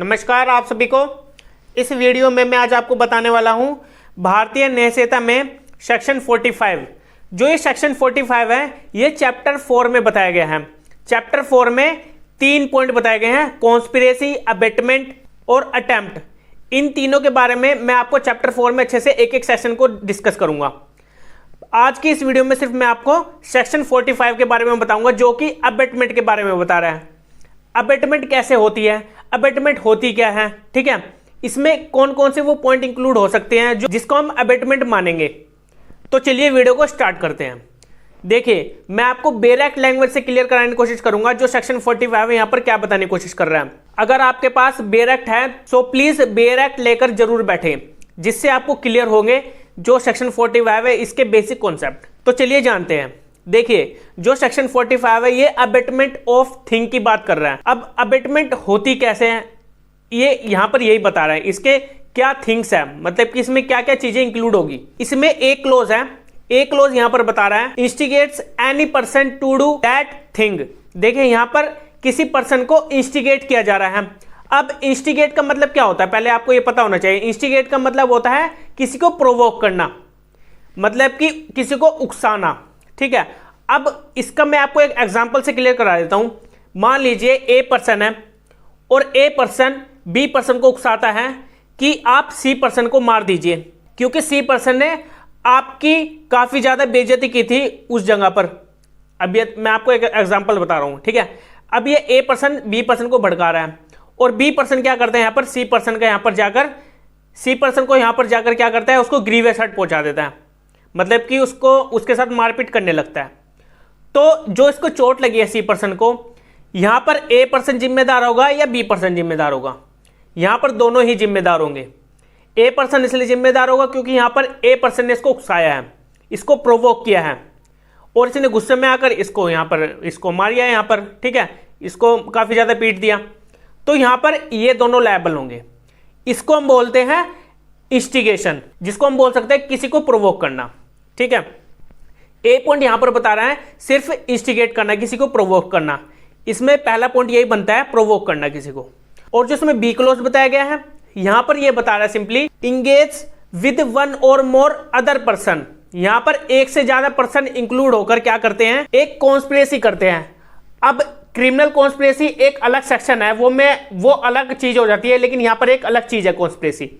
नमस्कार आप सभी को। इस वीडियो में मैं आज आपको बताने वाला हूं भारतीय न्याय संहिता में सेक्शन 45। जो ये सेक्शन 45 है ये चैप्टर 4 में बताया गया है। चैप्टर 4 में 3 पॉइंट बताए गए हैं, कॉन्स्पिरेसी, अबेटमेंट और अटेम्प्ट। इन तीनों के बारे में मैं आपको चैप्टर 4 में अच्छे से एक एक सेक्शन को डिस्कस करूंगा। आज की इस वीडियो में सिर्फ मैं आपको सेक्शन 45 के बारे में बताऊंगा जो कि अबेटमेंट के बारे में बता रहा है। अबेटमेंट कैसे होती है, अबेटमेंट होती क्या है, ठीक है, इसमें कौन कौन से वो पॉइंट इंक्लूड हो सकते हैं जिसको हम अबेटमेंट मानेंगे। तो चलिए वीडियो को स्टार्ट करते हैं। देखिए मैं आपको बेयर एक्ट लैंग्वेज से क्लियर कराने की कोशिश करूंगा जो सेक्शन 45 है यहाँ पर क्या बताने की कोशिश कर रहा है। अगर आपके पास बेयर एक्ट है तो प्लीज बेयर एक्ट लेकर जरूर बैठे, जिससे आपको क्लियर होंगे जो सेक्शन 45 है इसके बेसिक कॉन्सेप्ट। तो चलिए जानते हैं। देखिए जो सेक्शन 45 है ये अबेटमेंट ऑफ थिंग की बात कर रहा है। अब अबेटमेंट होती कैसे है ये यहां पर यही बता रहा है। इसके क्या थिंग्स है, मतलब कि इसमें क्या क्या चीजें इंक्लूड होगी। इसमें एक क्लोज है, एक क्लोज यहां पर बता रहा है instigates any person to do that thing. देखिए यहां पर किसी पर्सन को इंस्टिगेट किया जा रहा है। अब इंस्टिगेट का मतलब क्या होता है पहले आपको यह पता होना चाहिए। इंस्टिगेट का मतलब होता है किसी को प्रोवोक करना, मतलब कि किसी को उकसाना, ठीक है। अब इसका मैं आपको एक एग्जांपल से क्लियर करा देता हूं। मान लीजिए ए पर्सन है और ए पर्सन बी पर्सन को उकसाता है कि आप सी पर्सन को मार दीजिए, क्योंकि सी पर्सन ने आपकी काफी ज्यादा बेइज्जती की थी उस जगह पर। अब ये मैं आपको एक एग्जांपल बता रहा हूं, ठीक है। अब ये ए पर्सन बी पर्सन को भड़का रहा है और बी पर्सन क्या करते हैं यहाँ पर सी पर्सन को यहाँ पर जाकर क्या करता है, उसको ग्रीवियस हर्ट पहुंचा देता है, मतलब कि उसको उसके साथ मारपीट करने लगता है। तो जो इसको चोट लगी है सी पर्सन को, यहां पर ए पर्सन जिम्मेदार होगा या बी पर्सन जिम्मेदार होगा? यहां पर दोनों ही जिम्मेदार होंगे। ए पर्सन इसलिए जिम्मेदार होगा क्योंकि यहां पर ए पर्सन ने इसको उकसाया है, इसको प्रोवोक किया है और इसने गुस्से में आकर इसको मारिया है यहां पर, ठीक है, इसको काफी ज्यादा पीट दिया। तो यहां पर ये दोनों लायबल होंगे। इसको हम बोलते हैं इंस्टिगेशन, जिसको हम बोल सकते हैं किसी को प्रोवोक करना, ठीक है। ए पॉइंट यहां पर बता रहा है सिर्फ इंस्टिगेट करना, किसी को प्रोवोक करना। इसमें पहला पॉइंट यही बनता है, प्रोवोक करना किसी को। और जो इसमें बी क्लोज बताया गया है यहां पर यह बता रहा है सिंपली इंगेज विद वन और मोर अदर पर्सन। यहां पर एक से ज्यादा पर्सन इंक्लूड होकर क्या करते हैं, एक कॉन्स्पिरेसी करते हैं। अब क्रिमिनल कॉन्स्पिरेसी एक अलग सेक्शन है, वो अलग चीज हो जाती है, लेकिन यहां पर एक अलग चीज है कॉन्स्पिरेसी।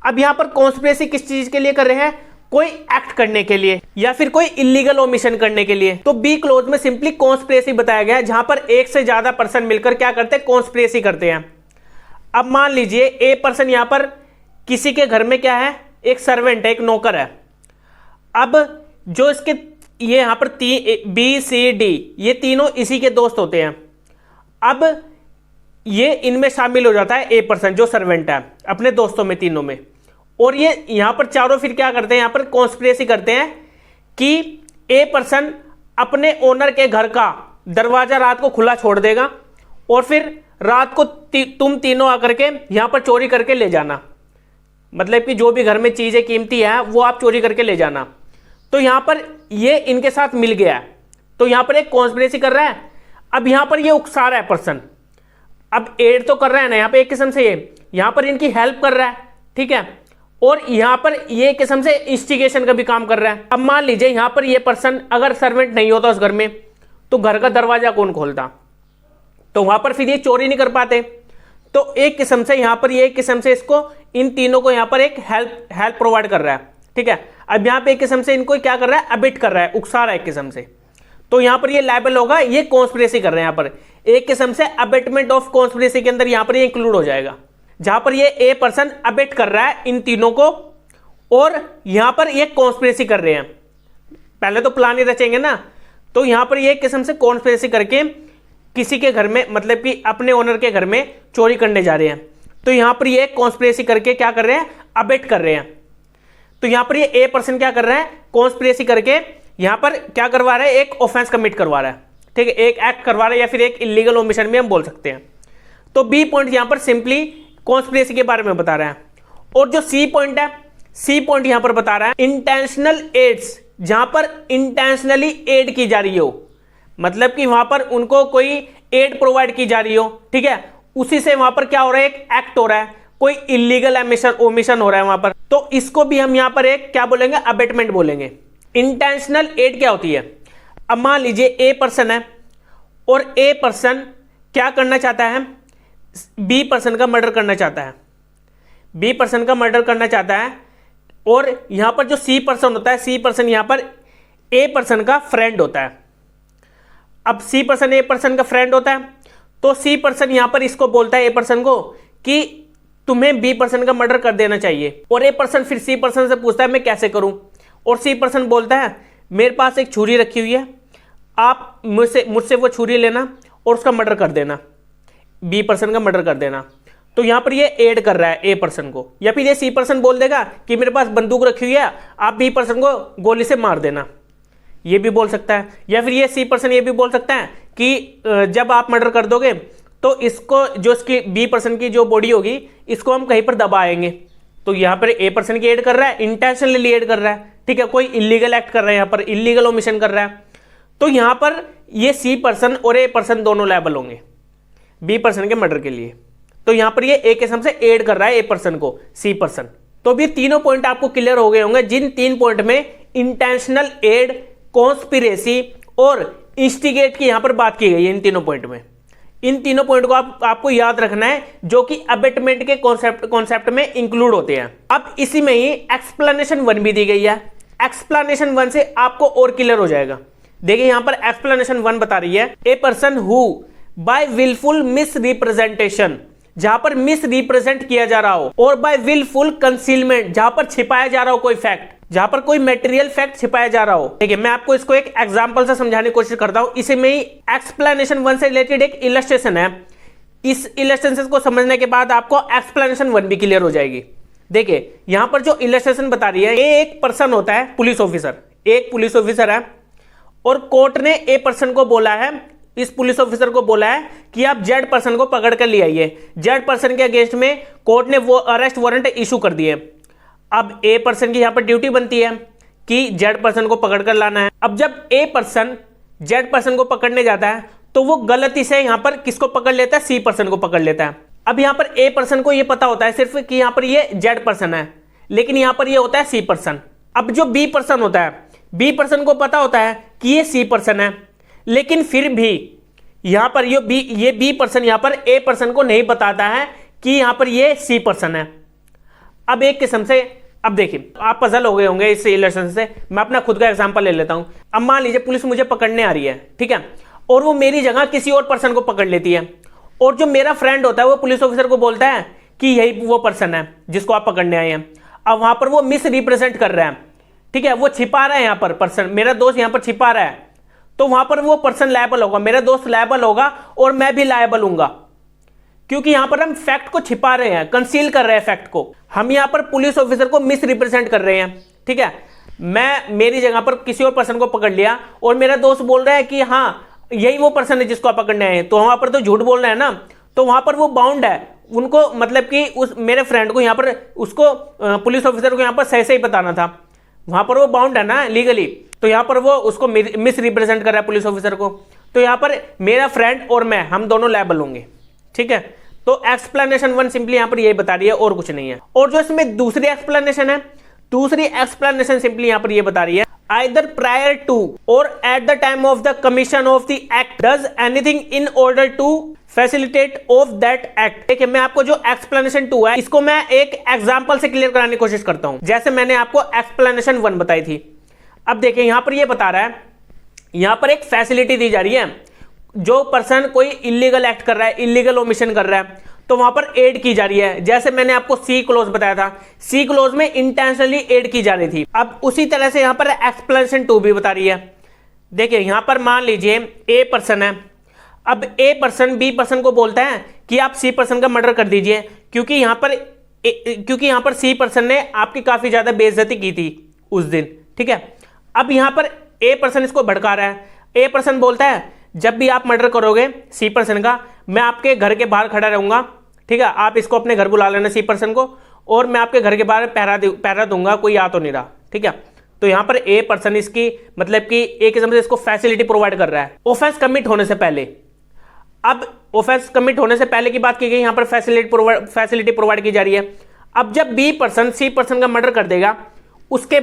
अब यहां पर कॉन्स्पिरेसी किस चीज के लिए कर रहे हैं, कोई एक्ट करने के लिए या फिर कोई इलीगल ओमिशन करने के लिए। तो बी क्लोज में सिंपली कॉन्स्पिरेसी बताया गया है, जहां पर एक से ज्यादा पर्सन मिलकर क्या करते हैं, कॉन्स्पिरेसी करते हैं। अब मान लीजिए ए पर्सन यहां पर किसी के घर में क्या है, एक सर्वेंट है, एक नौकर है। अब जो इसके ये यहां पर बी सी डी ये तीनों इसी के दोस्त होते हैं। अब ये इनमें शामिल हो जाता है ए पर्सन जो सर्वेंट है अपने दोस्तों में, तीनों में। और ये यहां पर चारों फिर क्या करते हैं, यहां पर कॉन्स्पिरेसी करते हैं कि ए पर्सन अपने ओनर के घर का दरवाजा रात को खुला छोड़ देगा और फिर रात को तुम तीनों आकर के यहां पर चोरी करके ले जाना, मतलब कि जो भी घर में चीजें कीमती है वो आप चोरी करके ले जाना। तो यहां पर ये इनके साथ मिल गया है, तो यहां पर एक कॉन्स्पिरेसी कर रहा है। अब यहां पर ये उकसा रहा है पर्सन, अब एड तो कर रहा है ना यहां पर एक किस्म से, ये यहां पर इनकी हेल्प कर रहा है, ठीक है। और यहां पर ये किस्म से इंस्टिगेशन का भी काम कर रहा है। अब मान लीजिए यहां पर ये पर्सन अगर सर्वेंट नहीं होता उस घर में तो घर का दरवाजा कौन खोलता, तो वहां पर फिर ये चोरी नहीं कर पाते। तो एक किस्म से यहां पर ये एक किस्म से इसको इन तीनों को यहां पर एक हेल्प प्रोवाइड कर रहा है, ठीक है। अब यहां पर एक किस्म से इनको क्या कर रहा है, अबिट कर रहा है, उकसा रहा है एक किस्म से। तो यहां पर ये लायबल होगा, ये कॉन्स्पिरेसी कर रहे हैं। यहां पर एक किस्म से अबेटमेंट ऑफ कॉन्स्पिरेसी के अंदर यहां पर ये इंक्लूड हो जाएगा, जहां पर ये ए पर्सन अबेट कर रहा है इन तीनों को और यहां पर ये कॉन्स्पिरेसी कर रहे हैं। पहले तो प्लान ही रचेंगे ना, तो यहां पर ये किस्म से कॉन्स्पिरेसी करके किसी के घर में, मतलब कि अपने ओनर के घर में चोरी करने जा रहे हैं। तो यहां पर ये कॉन्स्पिरेसी करके क्या कर रहे हैं, अबेट कर रहे हैं। तो यहां पर ये ए पर्सन क्या कर रहा है, कॉन्स्पिरेसी करके यहां पर क्या करवा रहा है, एक ऑफेंस कमिट करवा रहा है, ठीक है, एक एक्ट करवा रहा है या फिर एक इलीगल ओमिशन भी हम बोल सकते हैं। तो बी पॉइंट यहां पर सिंपली कॉन्स्पिरेसी के बारे में बता रहा है। और जो सी पॉइंट है, सी पॉइंट यहां पर बता रहा है इंटेंशनल एड्स, जहां पर इंटेंशनली एड की जा रही हो, मतलब कि वहां पर उनको कोई एड प्रोवाइड की जा रही हो, ठीक है, उसी से वहां पर क्या हो रहा है, एक एक्ट हो रहा है, कोई इलीगल ओमिशन हो रहा है वहां पर, तो इसको भी हम यहां पर एक क्या बोलेंगे, अबेटमेंट बोलेंगे। इंटेंशनल एड क्या होती है, अब मान लीजिए ए पर्सन है और ए पर्सन क्या करना चाहता है, बी पर्सन का मर्डर करना चाहता है, बी पर्सन का मर्डर करना चाहता है, और यहां पर जो सी पर्सन होता है, सी पर्सन यहां पर ए पर्सन का फ्रेंड होता है। अब सी पर्सन ए पर्सन का फ्रेंड होता है, तो सी पर्सन यहां पर इसको बोलता है ए पर्सन को कि तुम्हें बी पर्सन का मर्डर कर देना चाहिए, और ए पर्सन फिर सी पर्सन से पूछता है मैं कैसे करूं, और सी पर्सन बोलता है मेरे पास एक छुरी रखी हुई है, आप मुझसे वो छुरी लेना और उसका मर्डर कर देना, बी पर्सन का मर्डर कर देना। तो यहां पर ये ऐड कर रहा है ए पर्सन को, या फिर ये सी पर्सन बोल देगा कि मेरे पास बंदूक रखी हुई है, आप बी पर्सन को गोली से मार देना, ये भी बोल सकता है। या फिर ये सी पर्सन ये भी बोल सकता है कि जब आप मर्डर कर दोगे तो इसको, जो इसकी बी पर्सन की जो बॉडी होगी, इसको हम कहीं पर दबाएंगे। तो यहां पर ए पर्सन की ऐड कर रहा है, इंटेंशनली ऐड कर रहा है, ठीक है, कोई इलीगल एक्ट कर रहा है, यहां पर इलीगल ओमिशन कर रहा है। तो यहां पर ये सी पर्सन और ए पर्सन दोनों लायबल होंगे बी पर्सन के मर्डर के लिए। तो यहां पर ये ए किस्म से ऐड कर रहा है ए पर्सन को, सी पर्सन। तो अभी तीनों पॉइंट आपको क्लियर हो गए होंगे, जिन 3 पॉइंट में इंटेंशनल एड, कॉन्स्पिरेसी और इंस्टिगेट की यहां पर बात की गई है। इन तीनों पॉइंट में, इन तीनों पॉइंट को आपको याद रखना है, जो कि अबेटमेंट के कॉन्सेप्ट में इंक्लूड होते हैं। अब इसी में ही एक्सप्लेनेशन 1 भी दी गई है। एक्सप्लेनेशन 1 से आपको और क्लियर हो जाएगा। देखिए यहां पर एक्सप्लेनेशन 1 बता रही है, a person who by wilful misrepresentation, जहां पर मिस रिप्रेजेंट किया जा रहा हो, और बाय विलफुल कंसीलमेंट, जहां पर छिपाया जा रहा हो कोई फैक्ट, जहां पर कोई मटेरियल फैक्ट छिपाया जा रहा हो। ठीक है, मैं आपको इसको एक एग्जांपल से समझाने की कोशिश करता हूं। इसी में ही एक्सप्लेनेशन 1 से रिलेटेड एक इलस्ट्रेशन है। इस इलस्ट्रेशन को समझने के बाद आपको एक्सप्लेनेशन 1 भी क्लियर हो जाएगी। देखिए यहां पर जो इलस्ट्रेशन बता रही है, ये एक पर्सन होता है, पुलिस ऑफिसर, एक पुलिस ऑफिसर है, और कोर्ट ने ए पर्सन को बोला है, इस पुलिस ऑफिसर को बोला है कि आप जेड पर्सन को पकड़ कर ले आइए। जेड पर्सन के अगेंस्ट में कोर्ट ने वो अरेस्ट वारंट इशू कर दिए। अब ए पर्सन की यहां पर ड्यूटी बनती है कि जेड पर्सन को पकड़ कर लाना है। अब जब ए पर्सन जेड पर्सन को पकड़ने जाता है, तो वो गलती से यहां पर किसको पकड़ लेता है, सी पर्सन को पकड़ लेता है। अब यहां पर ए पर्सन को यह पता होता है सिर्फ कि यहां पर ये जेड पर्सन है, लेकिन यहां पर ये होता है सी पर्सन। अब जो बी पर्सन होता है, बी पर्सन को पता होता है कि ये सी पर्सन है, लेकिन फिर भी यहां पर ये बी पर्सन यहां पर ए पर्सन को नहीं बताता है कि यहां पर ये सी पर्सन है। अब एक किस्म से, अब देखिए आप पजल हो गए होंगे इस इलस्ट्रेशन से। मैं अपना खुद का एग्जांपल ले लेता हूं। अब मान लीजिए पुलिस मुझे पकड़ने आ रही है, ठीक है, और वो मेरी जगह किसी और पर्सन को पकड़ लेती है, और जो मेरा फ्रेंड होता है वो पुलिस ऑफिसर को बोलता है कि यही वो पर्सन है जिसको आप पकड़ने आए हैं। अब वहां पर वो मिस रिप्रेजेंट कर रहा है, ठीक है, वो छिपा रहा है, यहां पर पर्सन, मेरा दोस्त यहां पर छिपा रहा है, तो वहां पर वो पर्सन लायबल होगा, मेरा दोस्त लायबल होगा, और मैं भी लायबल हूंगा, क्योंकि यहां पर हम फैक्ट को छिपा रहे हैं, कंसील कर रहे हैं फैक्ट को। हम यहां पर पुलिस ऑफिसर को मिस रिप्रेजेंट कर रहे हैं, ठीक है। मैं मेरी जगह पर किसी और पर्सन को पकड़ लिया, और मेरा दोस्त बोल रहा है कि हाँ यही वो पर्सन है जिसको आप पकड़ने आए हैं, तो वहां पर तो झूठ बोल रहे हैं ना, तो वहां पर वो बाउंड है उनको, मतलब कि उस मेरे फ्रेंड को यहां पर, उसको पुलिस ऑफिसर को यहां पर सही सही बताना था, वहां पर वो बाउंड है ना लीगली। तो यहां पर वो उसको मिस रिप्रेजेंट कर रहा है पुलिस ऑफिसर को, तो यहां पर मेरा फ्रेंड और मैं, हम दोनों लायबल होंगे, ठीक है। तो एक्सप्लेनेशन 1 सिंपली यहां पर यही बता रही है, और कुछ नहीं है। और जो इसमें दूसरी एक्सप्लेनेशन है, दूसरी एक्सप्लेनेशन सिंपली यहां पर यह बता रही है, either prior to or at the time of the commission of the act does anything in order to facilitate of that act। देखिए मैं आपको जो एक्सप्लेनेशन 2 है, इसको मैं एक एग्जांपल से क्लियर कराने की कोशिश करता हूं, जैसे मैंने आपको एक्सप्लेनेशन 1 बताई थी। अब देखिए यहां पर यह बता रहा है, यहां पर एक फैसिलिटी दी जा रही है, जो पर्सन कोई इलीगल एक्ट कर रहा है, इलीगल ओमिशन कर रहा है, तो वहां पर एड की जा रही है। जैसे मैंने आपको सी क्लोज बताया था, सी क्लोज में इंटेंशनली एड की जा रही थी। अब उसी तरह से यहां पर एक्सप्लेनेशन 2 भी बता रही है। देखिए यहां पर मान लीजिए ए पर्सन है, अब ए पर्सन बी पर्सन को बोलता है कि आप सी पर्सन का मर्डर कर दीजिए, क्योंकि यहां पर सी पर्सन ने आपकी काफी ज्यादा बेइज्जती की थी उस दिन, ठीक है। अब यहां पर ए पर्सन इसको भड़का रहा है। ए पर्सन बोलता है जब भी आप मर्डर करोगे सी पर्सन का, मैं आपके घर के बाहर खड़ा रहूंगा, ठीक है, आप इसको अपने घर बुला लेना सी पर्सन को, और मैं आपके घर के बाहर पहरा दूंगा, कोई आ तो नहीं रहा, ठीक है। तो यहां पर ए पर्सन इसकी मतलब कि एक किस्म से इसको फैसिलिटी प्रोवाइड कर रहा है ऑफेंस कमिट होने से पहले। अब ऑफेंस कमिट होने से पहले की बात की गई, यहाँ पर फैसिलिटी प्रोवाइड की जा रही है। अब जब बी पर्सन सी पर्सन का मर्डर कर देगा, उसके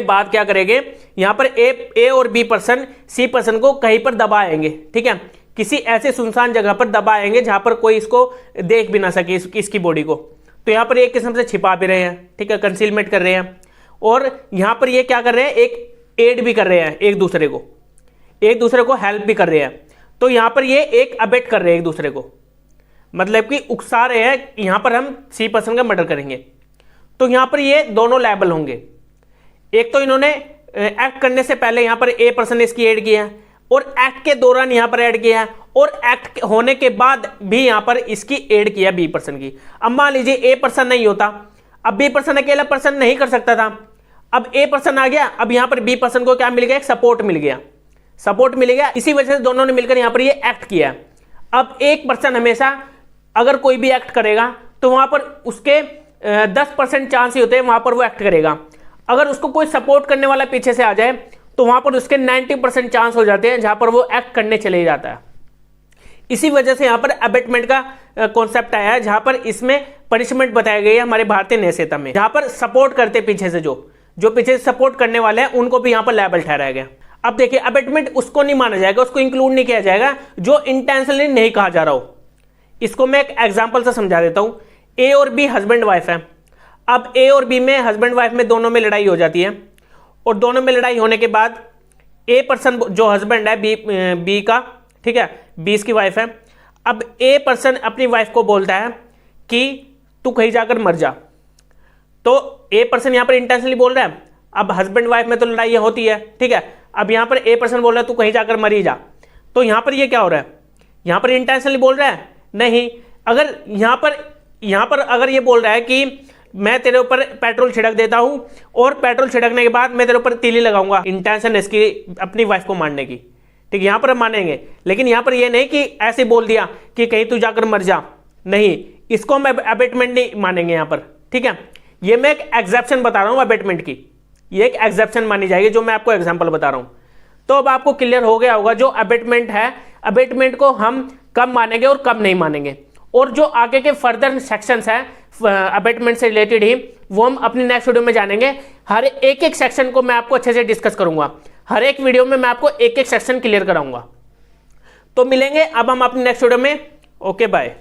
बाद क्या करेंगे, यहां पर ए और बी पर्सन सी पर्सन को कहीं पर दबाएंगे, ठीक है, किसी ऐसे सुनसान जगह पर दबाएंगे जहां पर कोई इसको देख भी ना सके, इसकी बॉडी को। तो यहां पर एक किस्म से छिपा भी रहे हैं, ठीक है, कंसीलमेंट कर रहे हैं। और यहां पर ये क्या कर रहे हैं, एक एड भी कर रहे हैं एक दूसरे को हेल्प भी कर रहे हैं। तो यहां पर ये एक अबेट कर रहे हैं एक दूसरे को, मतलब कि उकसा रहे हैं, यहां पर हम सी पर्सन का मर्डर करेंगे। तो यहां पर ये दोनों लायबल होंगे। एक तो इन्होंने एक्ट करने से पहले यहां पर ए पर्सन ने इसकी एड किया है, और एक्ट के दौरान यहां पर ऐड किया है, और एक्ट होने के बाद भी यहां पर इसकी एड किया बी पर्सन की। अब मान लीजिए ए पर्सन नहीं होता, अब बी पर्सन अकेला पर्सन नहीं कर सकता था, अब ए पर्सन आ गया, अब यहां पर बी पर्सन को क्या मिल गया, एक सपोर्ट मिल गया। इसी वजह से दोनों ने मिलकर यहां पर ये एक्ट किया। अब एक पर्सन हमेशा अगर कोई भी एक्ट करेगा तो वहां पर उसके 10% चांस ही होते हैं वहां पर वो एक्ट करेगा। अगर उसको कोई सपोर्ट करने वाला पीछे से आ जाए तो वहां पर उसके 90% चांस हो जाते हैं जहां पर वो एक्ट करने चले जाता है। इसी वजह से यहां पर अबेटमेंट का कॉन्सेप्ट आया है, जहां पर इसमें पनिशमेंट बताई गई है हमारे भारतीय न्याय संहिता में, जहां पर सपोर्ट करते पीछे से जो पीछे से सपोर्ट करने वाले हैं उनको भी यहां पर लायबल ठहराया गया। अब देखिए, अबेटमेंट उसको नहीं माना जाएगा, उसको इंक्लूड नहीं किया जाएगा जो इंटेंशनली नहीं कहा जा रहा हो। इसको मैं एक एग्जाम्पल से समझा देता हूं। ए और बी हस्बैंड वाइफ है। अब ए और बी में हस्बैंड वाइफ में दोनों में लड़ाई हो जाती है, और दोनों में लड़ाई होने के बाद ए पर्सन जो हस्बैंड है बी का, ठीक है, बी इसकी वाइफ है। अब ए पर्सन अपनी वाइफ को बोलता है कि तू कहीं जाकर मर जा। तो ए पर्सन यहां पर इंटेंशनली बोल रहा है। अब हस्बैंड वाइफ में तो लड़ाई होती है, ठीक है। अब यहां पर ए पर्सन बोल रहा है तू कहीं जाकर मर ही जा। तो यहां पर ये क्या हो रहा है, यहां पर इंटेंशनली बोल रहा है नहीं। अगर यहां पर अगर ये बोल रहा है कि मैं तेरे ऊपर पेट्रोल छिड़क देता हूं और पेट्रोल छिड़कने के बाद मैं तेरे ऊपर तीली लगाऊंगा, इंटेंशन इसकी अपनी वाइफ को मारने की, ठीक, यहां पर हम मानेंगे। लेकिन यहां पर ये नहीं कि ऐसे बोल दिया कि कहीं तू जाकर मर जा, नहीं, इसको हम अबेटमेंट नहीं मानेंगे यहां पर, ठीक है। ये मैं एक एग्जेप्शन बता रहा हूं अबेटमेंट की, ये एक एग्जेप्शन मानी जाएगी जो मैं आपको एग्जाम्पल बता रहा हूं। तो अब आपको क्लियर हो गया होगा जो अबेटमेंट है, अबेटमेंट को हम कब मानेंगे और कब नहीं मानेंगे। और जो आगे के फर्दर सेक्शंस हैं अबेटमेंट से रिलेटेड ही, वो हम अपने नेक्स्ट वीडियो में जानेंगे। हर एक सेक्शन को मैं आपको अच्छे से डिस्कस करूंगा, हर एक वीडियो में मैं आपको एक सेक्शन क्लियर कराऊंगा। तो मिलेंगे अब हम अपने नेक्स्ट वीडियो में। Okay, bye.